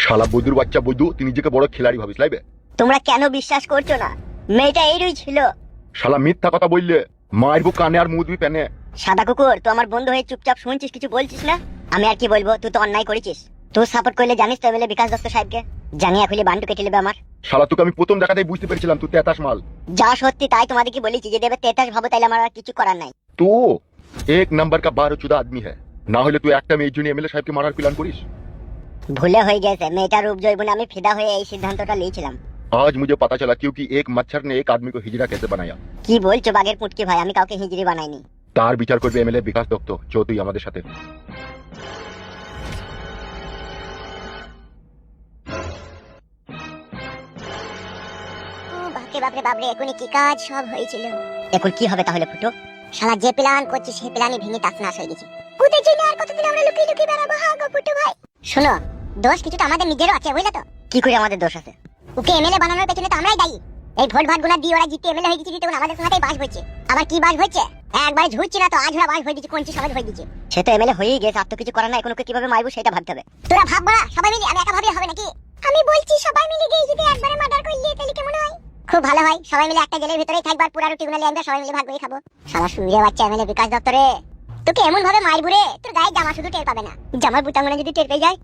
শালা বৈদুর বাচ্চা বৈদু, তুই নিজেকে বড় খেলাড়ি ভাবিস লাইবে? তোমরা কেন বিশ্বাস করছো না? মেয়েটা এইরই ছিল। শালা মিথ্যা কথা বললে মারবো কানে আর মুখ দুই প্যানে। সাদা কুকুর, তো আমার বন্ধু হয়ে চুপচাপ শুনছিস, কিছু বলছিস না। আমি আর কি বলবো, তুই তো অন্যায় করেছিস। তুই সাপোর্ট করলে জানিস তো এমএলএ বিকাশ দত্ত সাহেবকে জানিয়ে খুলে বান্টু কেটে নেবে আমার। শালা তোকে আমি প্রথম দেখাতেই বুঝতে পেরেছিলাম তুই তেতাস মাল। যা সত্যি তাই তোমাদেরকে বলেছি, যে দেবে তেতাস ভাবো, তাইলে আমার আর কিছু করার নাই। তো এক नंबर का 12 आदमी है, না হলে তুই একটা মেয়ের জন্য এমএলএ সাহেবকে মারার প্ল্যান করিস। ভুলে হয়ে গেছে, মেয়েটার রূপ জৈবনে আমি ফিদা হয়ে এই সিদ্ধান্তটা নিয়েছিলাম। आज मुझे पता चला क्योंकि एक मच्छर ने एक आदमी को हिजड़ा कैसे बनाया। কি বলছো বাগের পুটকি ভাই? আমি কাউকে হিজড়ি বানাইনি। তার বিচার করবে এমএলএ বিকাশ দত্ত, চো তুই আমাদের সাথে। বাপরে বাপরে, এখনই কি কাজ সব হয়েছিল। এখন কি হবে তাহলে ফুটো? শালা যে প্ল্যান করছি সেই প্ল্যানই ভেঙে তাসনাস হয়ে গেছে। ওদের জন্য আর কতদিন আমরা লুকিয়ে লুকিয়ে বেড়াবো? হ্যাঁ গো ফুটো ভাই। শোনো, দোষ কিছুটা আমাদের নিজেরও আছে, বুঝলে তো? কি করে আমাদের দোষ আছে? ওকে এমএলএ বানানোর পেছনে তো আমরাই দায়ী। এই ভোট ভাট গুনা দিয়ে ওরা জিতে এমএলএ হয়ে গেছে, তখন আমাদের কথাই বাস হচ্ছে। আবার কি বাস হচ্ছে? একবার ঝুঁকছি না তো আজ ওরা বাস হয়ে গেছে, কোনটি সবাই হয়ে গেছে। সে তো এমএলএ হয়েই গেছে, আর তো কিছু করার নাই। এখন ওকে কিভাবে মারবো সেটা ভাবতে হবে। তোরা ভাববা না সবাই মিলে, আমি একা ভাবলে হবে নাকি? আমি বলছি সবাই মিলে গিয়ে যদি একবারে মার্ডার করলে তাহলে কেমন হয়? খুব ভালো হয়, সবাই মিলে একটা জেলের ভিতরেই থাকবার, পুরা রুটি গুনা আমরা সবাই মিলে ভাগ করে খাবো। শালা সুইরে বাচ্চা এমএলএ বিকাশ দত্তরে, তোকে এমন ভাবে মারবো রে, তোর গায়ে জামা শুধু টের পাবে না, জামার বুতামগুলো যদি টের পেয়ে যায়।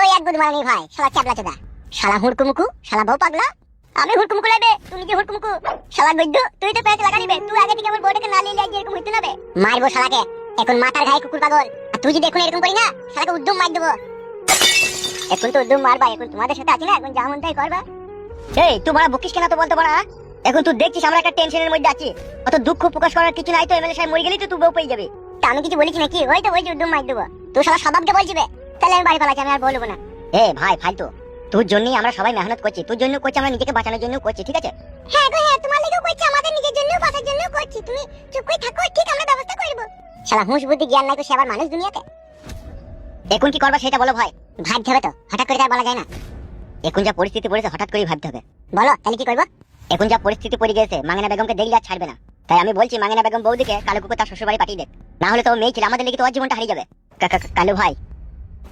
ওই এক বুধ মারানি ভাই, শালা চাপলা চোদা, শালা হুড়কুমুকু, শালা বউ পাগলা। আমি হুড়কুমুকু লাগবে, তুমি যে হুড়কুমুকু। শালা গদ্দু, তুই তো প্যাচ লাগা নিবে, তুই আগে থেকে আমার বউটাকে না লিয়ে এরকম হইতে হবে। মারবো শালাকে, এখন মাথার ঘায়ে কুকুর পাগল। আর তুই যদি এখন এরকম করি না, শালাকে উদ্যম মার দেবো। এখন তো উদ্যম মারবা, এখন তোমাদের সাথে আছি না, এখন যা মন তাই করবা। এই তোমার বকিস কেন তো বলতে পারা? এখন তুই দেখছিস আমরা একটা টেনশনের মধ্যে আছি, অত দুঃখ প্রকাশ করার কিছু নাই তো। এমএলএ সাহেব মরে গেলেই তো তুই বউ পেয়ে যাবে। তা আমি কিছু বলেছি নাকি? ওই তো বলছি উদ্যম মার দেবো। তুই শালা স্বভাবকে বলছিবে, তাহলে আমি বাড়ি পালাচ্ছি, আমি আর বলবো না। এ ভাই ফালতু, তোর জন্যই আমরা সবাই মেহনত করছি, তোর জন্য করছি, আমরা নিজেকে বাঁচানোর জন্য করছি, ঠিক আছে? হ্যাঁ গো হ্যাঁ, তোমার লাগেও করছি, আমাদের নিজের জন্য বাঁচার জন্য করছি। তুমি চুপ করে থাকো, ঠিক আমরা ব্যবস্থা করব। শালা হুঁশ বুদ্ধি জ্ঞান নাই তো, সে আবার মানুষ দুনিয়াতে। এখন কি করবা সেটা বলো ভাই। ভাবতে হবে তো, হঠাৎ করে তার বলা যায় না। এখন যা পরিস্থিতি পড়েছে, হঠাৎ করেই ভাবতে হবে। বলো তাহলে কি করবো? এখন যা পরিস্থিতি পড়ে গেছে, মাঙ্গেনা বেগমকে দেখলে আর ছাড়বে না। তাই আমি বলছি মাঙ্গেনা বেগম বৌদিকে কালো কুকুর তার শ্বশুর বাড়ি পাঠিয়ে দেখ, না হলে তো মেয়ে ছিল, আমাদের লেগে তোমার জীবনটা হারিয়ে যাবে। কালু ভাই,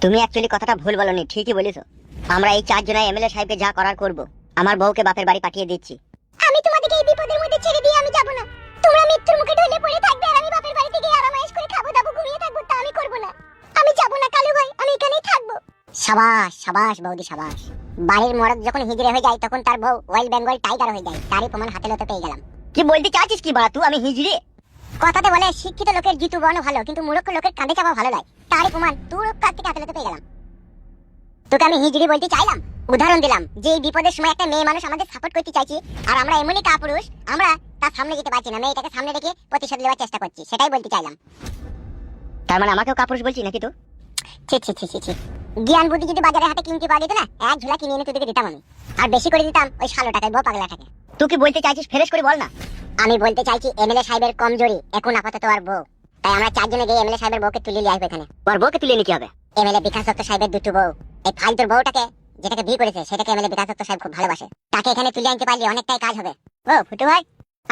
তুমি অ্যাকচুয়ালি কথাটা ভুল বলনি, ঠিকই বলেছো। আমরা এই 4 জনাই এমএলএ সাহেবকে যা করার করব। আমার বউকে বাপের বাড়ি পাঠিয়ে দিচ্ছি। আমি তোমাদেরকে এই বিপদের মধ্যে ছেড়ে দিয়ে আমি যাব না। তোমরা মৃত্যুর মুখে ঢলে পড়ে থাকবে, আর আমি বাপের বাড়ি থেকে আরামায়েশ করে খাবো দাবো ঘুমিয়ে থাকবো, তা আমি করব না। আমি যাব না কালু ভাই, আমি এখানেই থাকবো। সাবাস সাবাস বৌদি সাবাস। বাড়ির মরদ যখন হিজড়ে হয়ে যায়, তখন তার বউ ওয়েল বেঙ্গল টাইগার হয়ে যায়। তারই প্রমাণ হাতে লতে পেয়ে গেলাম। কি বলতে চাচ্ছিস কি বাড়া তুই? আমি হিজড়ে? কথাতে বলে শিক্ষিত লোকের জিতু বর্ণ ভালো, কিন্তু মূর্খ লোকের কাঁধে চাপা ভালো নয়। তারই প্রমাণ তোর কাছ থেকে হাতে লতে পেয়ে গেলাম। তোকে আমি হিজড়ি বলতে চাইলাম, উদাহরণ দিলাম যে এই বিপদের সময় একটা মেয়ে মানুষ আমাদের সাপোর্ট করতে চাইছি, আর আমরা এমনই কাপুরুষ, আমরা তার সামনে যেতে পারছি না, মেয়েটাকে সামনে রেখে প্রতিশোধ নেওয়ার চেষ্টা করছি, সেটাই বলতে চাইলাম। তার মানে আমাকেও কাপুরুষ বলছি নাকি তো? ছি জ্ঞান বুদ্ধি যদি বাজারে হাতে কিনতে পাওয়া যেত না, এক ঝোলা কিনে এনে তোদেরকে দিতাম আমি, আর বেশি করে দিতাম ওই শালো টাকায়, বউ পাগলাটাকে। তুই কি বলতে চাইছিস ফ্রেশ করে বল না। আমি বলতে চাইছি এমএলএ সাহেবের কমজোরি এখন আপাতত আর বউ, তাই আমরা 4 জনে গিয়ে এমএলএ সাহেবের বউকে তুলে নিয়ে আসবো এখানে। ওর বউকে তুলে নিয়ে কি হবে? এমএলএ বিকাশ দত্ত সাহেবের দুটো বউ, এই ফালতুর বউটাকে যেটাকে বিয়ে করেছে সেটাকে এমএলএ বিকাশ দত্ত সাহেব খুব ভালোবাসে, তাকে এখানে তুলে আনতে পারলে অনেকটাই কাজ হবে। ও ফুটু ভাই,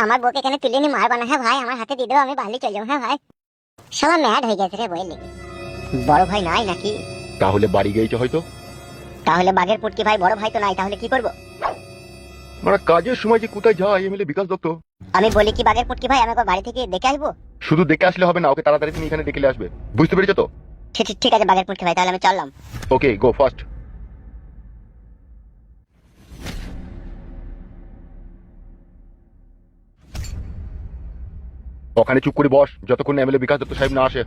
আমার বউকে এখানে তুলে নিয়ে মারবা না? হ্যাঁ ভাই, আমার হাতে দিয়ে দেবো, আমি বাড়ি চলে যাবো। হ্যাঁ ভাই, সবাই ম্যাড হয়ে গেছে রে বইলি। বড় ভাই নাই নাকি? তাহলে বাড়ি গিয়েছে হয়তো। তাহলে বাঘের পুটকি ভাই বড় ভাই তো নাই, তাহলে কি করব? মানে কাজের সময় যে কোথায় যায় এমএলএ বিকাশ দত্ত। আমি বলি কি বাঘের পুটকি ভাই, আমি একবার বাড়ি থেকে দেখে আসবো। শুধু দেখে আসলে হবে না, ওকে তাড়াতাড়ি তুমি এখানে দেখে আসবে, বুঝতে পেরেছো তো? ঠিক আছে বাঘের পুটকি ভাই, তাহলে আমি চললাম। ওকে গো ফার্স্ট। ওখানে চুপ করে বস যতক্ষণ এমএলএ বিকাশ দত্ত সাহেব না আসে।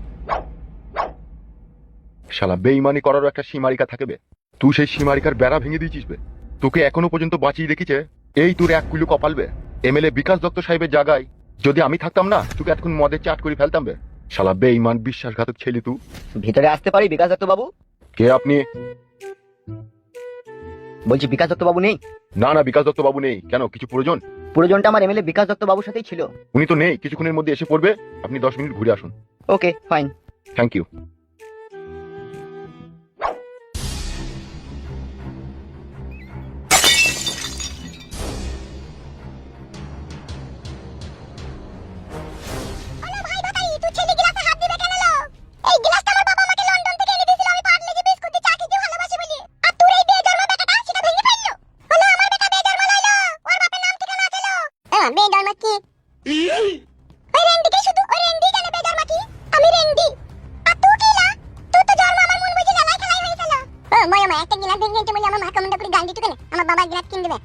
শালা বেঈমানি করারও একটা সীমারিকা থাকবে, তুই সেই সীমারিকার বেড়া ভেঙে দিয়েছিস বে। তোকে এখনো পর্যন্ত বাঁচিয়ে রেখেছে এই তোর এক কুলু কপালবে। এমএলএ বিকাশ দত্ত সাহেবের জায়গায় যদি আমি থাকতাম না, তোকে এতক্ষণ মদের চাট করে ফেলতাম বে। শালা বেঈমান বিশ্বাসঘাতক ছেলে তুই। ভিতরে আসতে পারি বিকাশ দত্ত বাবু? কে আপনি? বলছি বিকাশ দত্ত বাবু নেই? না না, বিকাশ দত্ত বাবু নেই। কেন, কিছু প্রয়োজন? প্রয়োজনটা আমার এমএলএ বিকাশ দত্ত বাবুর সাথেই ছিল। উনি তো নেই, কিছুক্ষণের মধ্যে এসে পড়বে, আপনি 10 মিনিট ঘুরে আসুন। Okay fine. Thank you. একটা গিলাস ভেঙে গেছে বলে আমার মা কমেন্ট করে গাল দিতে কেন আমার বাবা গিলাস কিনে দেবে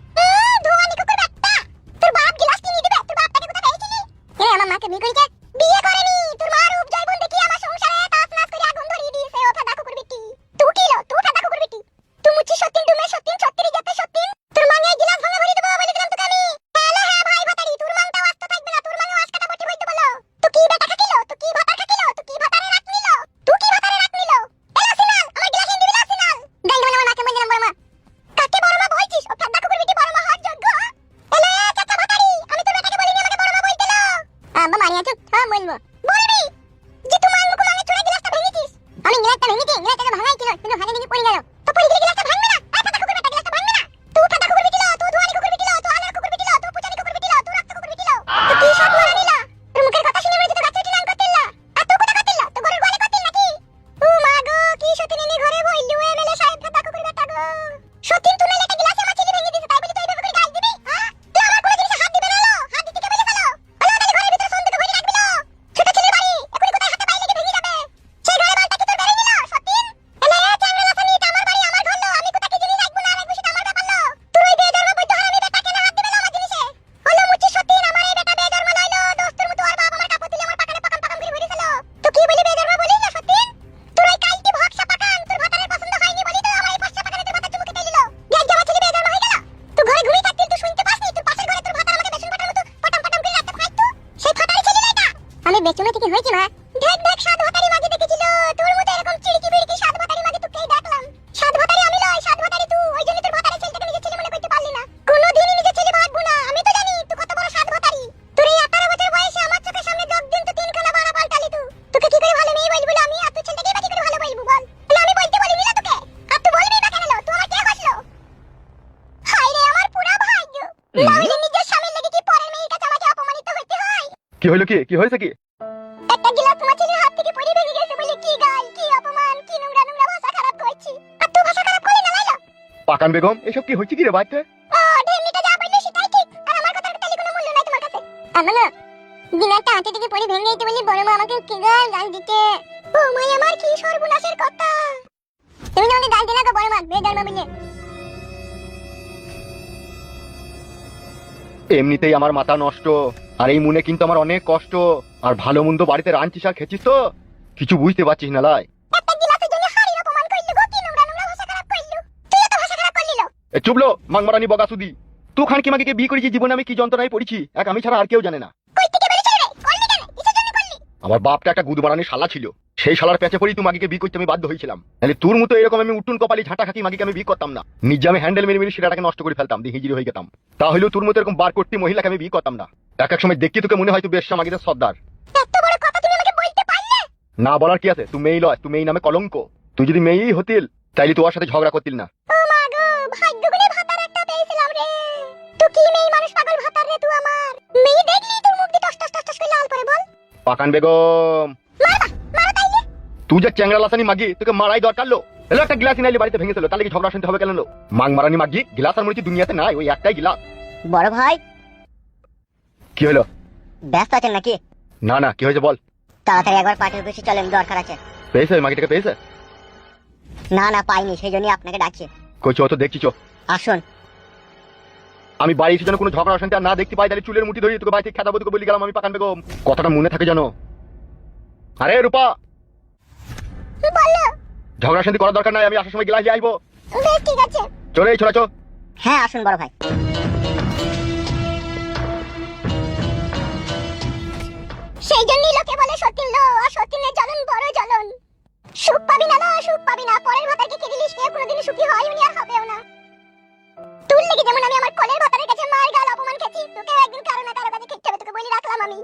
ধোয়ানি কুকুর বাচ্চা তোর বাপ গিলাস কিনে দিবে তোর বাপটাকে কোথা পেয়েছিলি এ আমার মাকে বিয়ে করেছে বিয়ে করেনি তোর মার উপজয় বোন দেখি আমার সংসারে তাস নাচ করে আগুন ধরিয়ে দিয়েছে ও ফাদা কুকুর বেটি তুই কি লো তুই ফাদা কুকুর বেটি তুই মুচি সত্যিন তুমি সত্যিন 36 যেতে সত্যিন তোর মাকে গিলাস ভাঙা ভরি দেবো বলে দিলাম তোকে আমি হ্যালো হ্যাঁ ভাই ভাতারি তোর মাংটা আস্ত থাকবে না তোর মাকে আজকাটা বটি হইতে বলো তুই কি বেটা খাকিলো তুই কি ভাতা খাকিলো তুই কি ভাতারে রাখ নিলো তুই কি ভাতারে রাখ নিলো এলা সিনাল আমার গিলাস এনে দিবি সিনাল গাই মানে আমার মাকে বললাম বড় মা কাকে বড় মা বলছিস ও ফাদা কুকুর বেটি বড় মা হওয়ার যোগ্য এলা চাচা ভাতারি আমি তোর বেটাকে বলিনি আমাকে বড় মা বলতে লো আম্মা মারি আছো হ্যাঁ বলবো বলবি যে তুই মার মুখে চুরা গিলাসটা ভেঙেছিস আমি গিলাসটা ভেঙেছি গিলাসটা ভাঙাই ছিল কিন্তু হাতে ভেঙে পড়ে গেল তো পড়ে গেলে গিলাসটা ভাঙবে না আর ফাদা কুকুর বেটা গিলাসটা ভাঙবে না তুই ফাদা কুকুর বেটি লো তুই ধোয়ানি কুকুর বেটি লো তুই আলার কুকুর বেটি লো তুই পুচানি কুকুর বেটি লো তুই রক্ত কুকুর বেটি লো তুই কি সব মারা নিলা তোর মুখের কথা শুনে মনে তো গাছে উঠে নাম করতেলা আর তুই কোথা করতেলা তো গরুর গোয়ালে করতেল নাকি ও মা গো কি সত্যি নেনে ঘরে বইলু এমএলএ সাহেব ফাদা কুকুর বেটা গো সত্যি তুই নালে একটা গিলাসে আমার ছেলে ভেঙে দিয়েছে তাই বলি তুই এইভাবে করে গাল দিবি হ্যাঁ তুই আমার কোনো জিনিসে হাত দিবে না লো হাত দিতে কে বলে ফেলো আলো তাহলে ঘরের ভিতরে সন্দেহ ভরে রাখবি লো ছোট ছেলের বাড়ি এখনি কোথায় হাতে পাই লেগে ভেঙে যাবে সেই ঘরে বালটা কি তোর বেরে নিল সত্যি এলে চ্যাংড়া লাফানি এটা আমার বাড়ি আমার ঘর লো আমি কোথা কি জিনিস রাখবো না রাখবো সেটা আমার ব্যাপার লো তুই ওই বেজন্ম বৈদ্য হারামি বেটা কেন হাত দিবে না আমার জিনিসে হলো মুচি সত্যি আমার এই বেটা বেজন্ম লইলো দোস্তের মতো আর বাপ আমার কাপড় তুলে আমার পাকানে পাকাম পাকাম করে ভরে ফেলো তো কি বলি বেজন্ম বলিস না সত্যি তোর ওই কালটি ভক্সা পাকান তোর ভাতারের পছন্দ হয়নি বলি তো আমার এই ফসা পাকানে তোর ভাতার চুমুকে দিল দেখ জামা ছেলে বেজন্ম হয়ে গেল তুই ঘরে ঘুমিয়ে থাকতিস তুই শুনতে পাসনি তোর পাশের ঘরে তোর ভাতার আমাকে বেসন ফাটার মতো পটাম পটাম করে রাখতে খাইতো সেই ফাটারি ছেলে এটা আমি বেচুমে থেকে হয়েছি মা দেখ দেখ সাত ভাতারি মাঝে দেখেছিল তোর মতো এরকম চিড়কি বিড়কি সাত ভাতারি মাঝে তোকেই দেখলাম সাত ভাতারি আমি লয় সাত ভাতারি তুই ওই জন্য তোর ভাতারের ছেলেটাকে নিজের ছেলে মনে করতে পারলি না কোনোদিনই নিজের ছেলে ভাববো না আমি তো জানি তুই কত বড় সাত ভাতারি তোর এই 18 বছর বয়সে আমার চোখের সামনে যোগ দিন তো তিনখানা বাড়া পাল্টালি তুই তোকে কি করে ভালো মেয়ে বলবো আমি আর তোর ছেলেটাকে বাকি করে ভালো বলবো বল না আমি বলতে বলিনি না তোকে আর তুই বলবি না কেন তুই আমার কে হসলো হায় রে আমার পুরা ভাগ্য নাহলে নিজের স্বামীর লাগি কি পরের মেয়ের কাছে আমাকে অপমানিত হতে হয় কি হইলো কি হয়েছে কি একটা গিলাস তোমার ছেলের হাত থেকে পড়ে ভেঙে গেছে বলে কি গাল কি অপমান কি নোংরা নোংরা ভাষা খারাপ করছি আর তুই ভাষা খারাপ করলি না লাইলা পাকান বেগম এসব কি হচ্ছে কি রে বাইতে ও ঢেমনিটা যা বললি সেটাই ঠিক আর আমার কথার তাহলে কোনো মূল্য নাই তোমার কাছে আমার না গিলাসটা হাতে থেকে পড়ে ভেঙে গেছে বলে বড় মা আমাকে কি গাল দিতে ও মাই আমার কি সর্বনাশের কথা তুমি না আমাকে গাল দিলা গো বড় মা বেজন্ম বলে এমনিতেই আমার মাথা নষ্ট আর এই মনে কিন্তু আমার অনেক কষ্ট আর ভালো মন্দ বাড়িতে রাঁধছিস আর খেছিস তো কিছু বুঝতে পারছিস না লাই একটা গিলাসের জন্য হাড়ির অপমান করলি গো কি নোংরা নোংরা ভাষা খারাপ করলি তুই এত ভাষা খারাপ করলি লো এ চুপলো মাংমারানি বগাসুদি তুই খানকি মাগিকে বিয়ে করেছি জীবনে আমি কি যন্ত্রণায় পড়েছি এক আমি ছাড়া আর কেউ জানে না কই থেকে বেরিয়ে চলে করলি কেন কিসের জন্য করলি আমার বাপটা একটা গুদমারানি শালা ছিল সেই শালার পেঁচে পড়ি তুই মাগিকে বিয়ে করতে আমি বাধ্য হয়েছিলাম তাহলে তোর মতো এরকম আমি উটুন কপালি ঝাঁটা খাকি মাগিকে আমি বিয়ে করতাম না নিজে আমি হ্যান্ডেল মেরে মেরে সেটাকে নষ্ট করে ফেলতাম দিয়ে হিজিরি হয়ে যেতাম তাহলেও তোর মতো এরকম বার করতে মহিলাকে আমি বিয়ে করতাম না এক এক সময় দেখি তোকে মনে হয় তুই বেশ মাগিদের সর্দার এত বড় কথা তুমি আমাকে বলতে পারলে না বলার কি আছে তুই মেয়ে লয় তুই মেয়ে নামে কলঙ্ক তুই যদি মেয়েই হতিল তাইলে তোর সাথে ঝগড়া করতিল না ও মা গো ভাগ্য করে ভাতার একটা পেয়েছিলাম রে তুই কি মেয়ে মানুষ পাগল ভাতার রে তুই আমার মেয়ে দেখলি তোর মুখ দিয়ে টস টস টস টস করে লাল পড়ে বল পাকান বেগম মারা তাইলে তুই যে চ্যাংড়া লাসানি মাগি তোকে মারাই দরকার লো এলো একটা গ্লাস নাইলে বাড়িতে ভেঙেছিল তাহলে কি ঝগড়া শুনতে হবে কেন লো মাং মারানি মাগি গ্লাস আর মনে হচ্ছে দুনিয়াতে নাই ওই একটাই গ্লাস বড় ভাই কি হলো ব্যস্ত আছেন নাকি না না কি হয়েছে বল তাড়াতাড়ি একবার পার্টির অফিসে চলেন দরকার আছে পেয়েছে মাগিটাকে পেয়েছে না না পাইনি সেই জন্যই আপনাকে ডাকছি কই চো তো দেখছি চো আসুন আমি বাড়ি এসে যেন কোনো ঝগড়া অশান্তি আর না দেখতে পাই তাহলে চুলের মুঠি ধরিয়ে তোকে বাড়ি থেকে খেদাবো তোকে বলি গেলাম আমি পাকান বেগম কথাটা মনে থাকে জানো আরে রূপা বলো ঝগড়া শান্তি করার দরকার নাই আমি আসার সময় গ্লাস দিয়ে আসবো বেশ ঠিক আছে চলে এই ছোড়া চো হ্যাঁ আসুন বড় ভাই সেই জন্যই লোকে বলে সতীন লো আর সতীনের জ্বলন বড় জ্বলন সুখ পাবি না লো সুখ পাবি না পরের ভাতারকে খেয়ে দিলিস কেউ কোনোদিন সুখী হয়নি আর হবেও না তুল লেগে যেমন আমি আমার কোলের ভাতারের কাছে মার গাল অপমান খেয়েছি তোকেও একদিন কারো না কারো কাছে খেতে হবে তোকে বলি রাখলাম আমি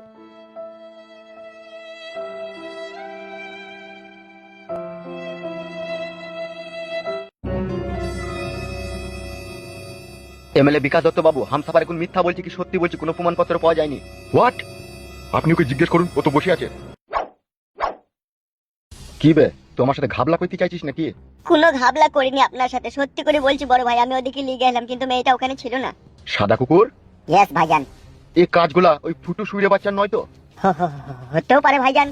এমএলএ বিকাশ দত্ত বাবু হামসাফার এখন মিথ্যা বলছি কি সত্যি বলছি কোনো প্রমাণপত্র পাওয়া যায়নি হোয়াট আপনি ওকে জিজ্ঞেস করুন ও তো বসে আছে কি বে তুই আমার সাথে ঘাবলা করতে চাইছিস নাকি কোনো ঘাবলা করিনি আপনার সাথে সত্যি করে বলছি বড় ভাই আমি ওদিকে লিগে এলাম কিন্তু মেয়েটা ওখানে ছিল না সাদা কুকুর ইয়েস ভাইজান এই কাজগুলা ওই ফুটু শুইরে বাচ্চার নয় তো হতেও পারে ভাইজান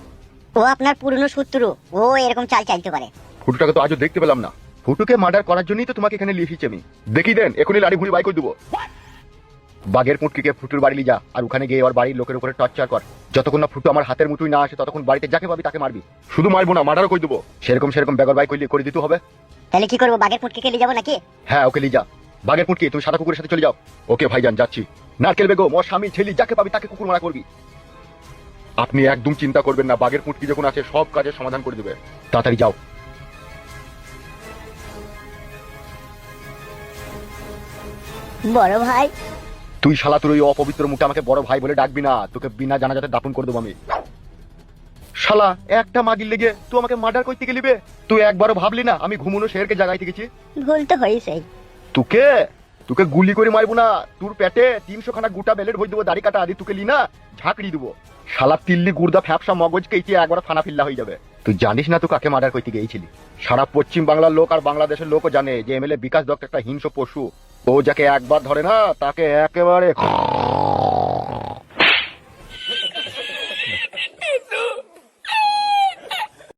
ও আপনার পুরনো শত্রু ও এরকম চাল চাইতে পারে ফুটুটাকে তো আজও দেখতে পেলাম না ফুটুকে মার্ডার করার জন্যই তো তোমাকে এখানে নিয়ে এসেছি আমি। দেখি দেন এখনই লাড়ি ভুড়ি বাই করে দেবো। বাঘের পুটকিকে ফুটুর বাড়ি নিয়ে যা, আর ওখানে গিয়ে ওর বাড়ির লোকের উপরে টর্চার কর। যতক্ষণ না ফুটু আমার হাতের মুঠোই না আসে ততক্ষণ বাড়িতে যাকে পাবি তাকে মারবি। শুধু মারবো না, মার্ডারও করে দেবো। সেরকম বেগর বাই করে দিতে হবে। তাহলে কি করবো, বাঘের পুটকিকে নিয়ে যাবো নাকি? হ্যাঁ ওকে নিয়ে যা। বাঘের পুটকি তুমি সাদা কুকুরের সাথে চলে যাও। ওকে ভাইজান যাচ্ছি। নারকেল বেগম ওর স্বামী ছেলে যাকে পাবি তাকে কুকুর মারা করবি। আপনি একদম চিন্তা করবেন না, বাঘের পুটকি যখন আছে সব কাজের সমাধান করে দেবে। তাড়াতাড়ি যাও। বড় ভাই, তুই শালা তোর ওই অপবিত্র মুখে আমাকে বড় ভাই বলে ডাকবি না, তোকে বিনা জানাজাতে দাফন করে দেবো আমি। শালা একটা মাগির লেগে তুই আমাকে মার্ডার করতে গেলিবে? তুই একবারও ভাবলি না আমি ঘুমনো শেরকে জাগাইতে গেছি? ভুল তো হয়েছেই। তোকে গুলি করে মারবো না, তোর পেটে 300 খানা গোটা বেলেট ভরে দেবো, দাড়ি কাটা আদি তোকে লি না ঝাঁকড়ি দেবো। শালা তিল্লি গুর্দা ফ্যাপসা মগজ কেটে একবার ফানা ফিল্লা হয়ে যাবে। তুই জানিস না তুই কাকে মার্ডার করতে গিয়েছিলি? সারা পশ্চিম বাংলার লোক আর বাংলাদেশের লোকও জানে যে এমএলএ বিকাশ দত্ত একটা হিংস্র পশু। ও যাকে একবার ধরে না তাকে একেবারে